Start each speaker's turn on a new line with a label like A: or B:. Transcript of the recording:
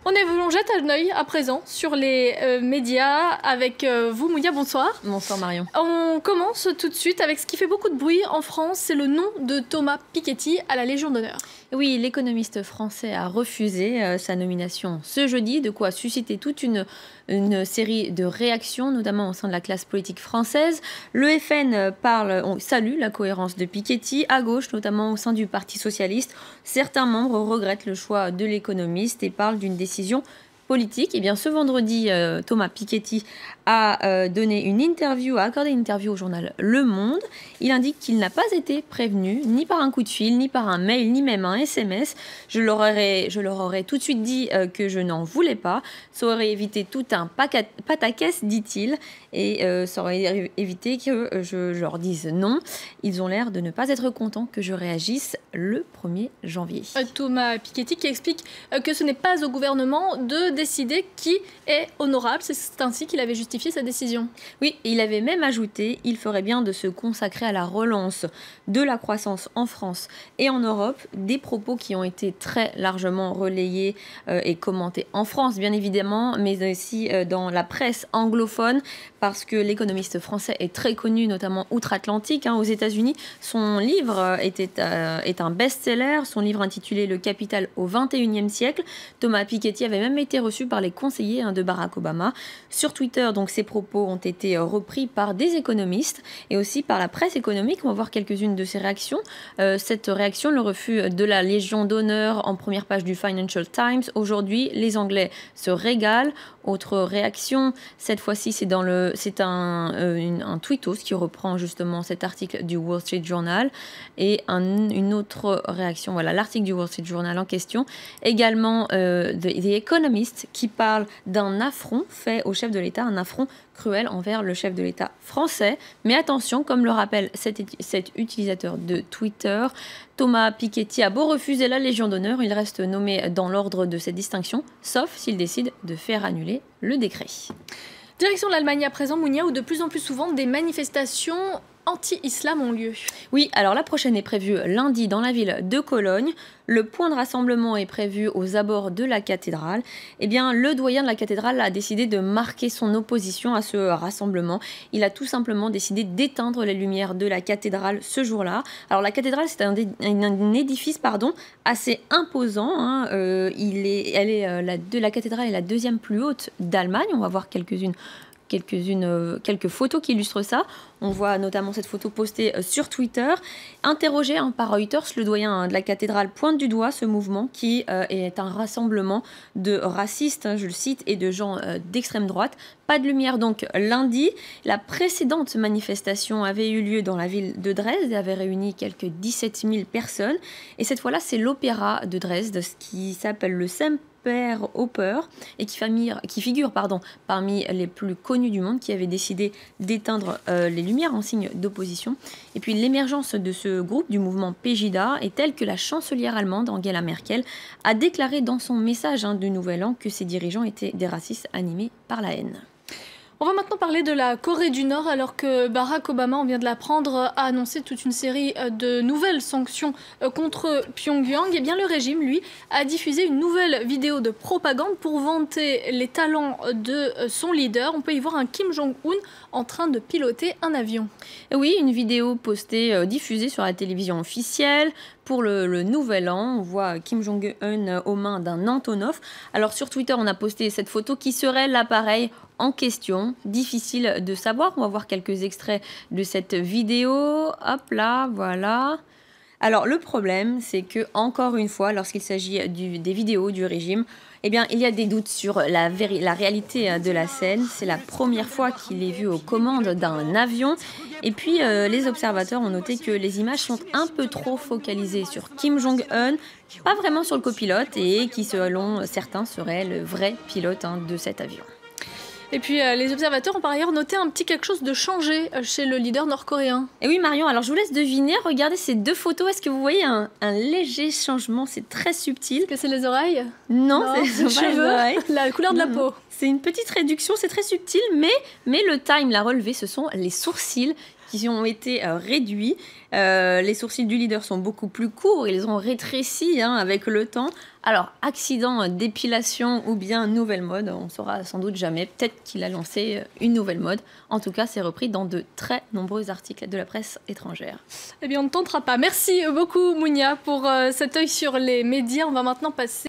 A: On jette un œil à présent sur les médias avec vous, Mounia, bonsoir.
B: Bonsoir Marion.
A: On commence tout de suite avec ce qui fait beaucoup de bruit en France, c'est le nom de Thomas Piketty à la Légion d'honneur.
B: Oui, l'économiste français a refusé sa nomination ce jeudi, de quoi susciter toute une série de réactions, notamment au sein de la classe politique française. Le FN salue la cohérence de Piketty, à gauche, notamment au sein du Parti socialiste. Certains membres regrettent le choix de l'économiste et parlent d'une décision politique. Et bien, ce vendredi, Thomas Piketty a accordé une interview au journal Le Monde. Il indique qu'il n'a pas été prévenu, ni par un coup de fil, ni par un mail, ni même un SMS. Je leur aurais tout de suite dit que je n'en voulais pas. Ça aurait évité tout un pataquès, dit-il, et ça aurait évité que je leur dise non. Ils ont l'air de ne pas être contents que je réagisse le 1er janvier.
A: Thomas Piketty qui explique que ce n'est pas au gouvernement de décider qui est honorable. C'est ainsi qu'il avait justifié sa décision.
B: Oui, et il avait même ajouté il ferait bien de se consacrer à la relance de la croissance en France et en Europe, des propos qui ont été très largement relayés et commentés en France, bien évidemment, mais aussi dans la presse anglophone, parce que l'économiste français est très connu, notamment outre-Atlantique, aux États-Unis. Son livre est un best-seller, son livre intitulé Le Capital au XXIe siècle. Thomas Piketty avait même été reçu par les conseillers de Barack Obama. Sur Twitter, donc, ses propos ont été repris par des économistes et aussi par la presse économique. On va voir quelques-unes de ces réactions. Cette réaction, le refus de la Légion d'honneur en première page du Financial Times. Aujourd'hui, les Anglais se régalent. Autre réaction, cette fois-ci, c'est un tweetos qui reprend justement cet article du Wall Street Journal. Et une autre réaction, voilà, l'article du Wall Street Journal en question. Également, The Economist qui parle d'un affront fait au chef de l'État, un affront cruel envers le chef de l'État français. Mais attention, comme le rappelle cet utilisateur de Twitter, Thomas Piketty a beau refuser la Légion d'honneur, il reste nommé dans l'ordre de cette distinction, sauf s'il décide de faire annuler le décret.
A: Direction de l'Allemagne à présent, Mounia, où de plus en plus souvent des manifestations anti-islam ont lieu.
B: Oui, alors la prochaine est prévue lundi dans la ville de Cologne. Le point de rassemblement est prévu aux abords de la cathédrale. Eh bien, le doyen de la cathédrale a décidé de marquer son opposition à ce rassemblement. Il a tout simplement décidé d'éteindre les lumières de la cathédrale ce jour-là. Alors la cathédrale, c'est un édifice assez imposant. La cathédrale est la deuxième plus haute d'Allemagne. On va voir quelques photos qui illustrent ça. On voit notamment cette photo postée sur Twitter. Interrogé par Reuters, le doyen de la cathédrale pointe du doigt ce mouvement qui est un rassemblement de racistes, je le cite, et de gens d'extrême droite. Pas de lumière donc lundi. La précédente manifestation avait eu lieu dans la ville de Dresde et avait réuni quelques 17 000 personnes. Et cette fois-là, c'est l'opéra de Dresde, ce qui s'appelle le Semperoper et qui figure parmi les plus connus du monde, qui avait décidé d'éteindre les lumières en signe d'opposition. Et puis l'émergence de ce groupe, du mouvement Pegida, est telle que la chancelière allemande Angela Merkel a déclaré dans son message de Nouvel An que ses dirigeants étaient des racistes animés par la haine.
A: On va maintenant parler de la Corée du Nord, alors que Barack Obama, on vient de l'apprendre, a annoncé toute une série de nouvelles sanctions contre Pyongyang. Et bien le régime, lui, a diffusé une nouvelle vidéo de propagande pour vanter les talents de son leader. On peut y voir un Kim Jong-un en train de piloter un avion.
B: Oui, une vidéo diffusée sur la télévision officielle. Pour le nouvel an, on voit Kim Jong-un aux mains d'un Antonov. Alors sur Twitter, on a posté cette photo qui serait l'appareil en question. Difficile de savoir. On va voir quelques extraits de cette vidéo. Hop là, voilà. Alors le problème, c'est que encore une fois, lorsqu'il s'agit des vidéos du régime, eh bien, il y a des doutes sur la réalité de la scène. C'est la première fois qu'il est vu aux commandes d'un avion. Et puis, les observateurs ont noté que les images sont un peu trop focalisées sur Kim Jong-un, pas vraiment sur le copilote, et qui, selon certains, serait le vrai pilote de cet avion.
A: Et puis les observateurs ont par ailleurs noté un petit quelque chose de changé chez le leader nord-coréen.
B: Et oui Marion, alors je vous laisse deviner, regardez ces deux photos, est-ce que vous voyez un léger changement? C'est très subtil.
A: Est-ce que c'est les oreilles?
B: Non, c'est les cheveux,
A: la couleur de la peau.
B: C'est une petite réduction, c'est très subtil, mais le time l'a relevé, ce sont les sourcils qui ont été réduits. Les sourcils du leader sont beaucoup plus courts, ils ont rétréci avec le temps. Alors, accident d'épilation ou bien nouvelle mode, on ne saura sans doute jamais. Peut-être qu'il a lancé une nouvelle mode. En tout cas, c'est repris dans de très nombreux articles de la presse étrangère.
A: Eh bien, on ne tentera pas. Merci beaucoup, Mounia, pour cet œil sur les médias. On va maintenant passer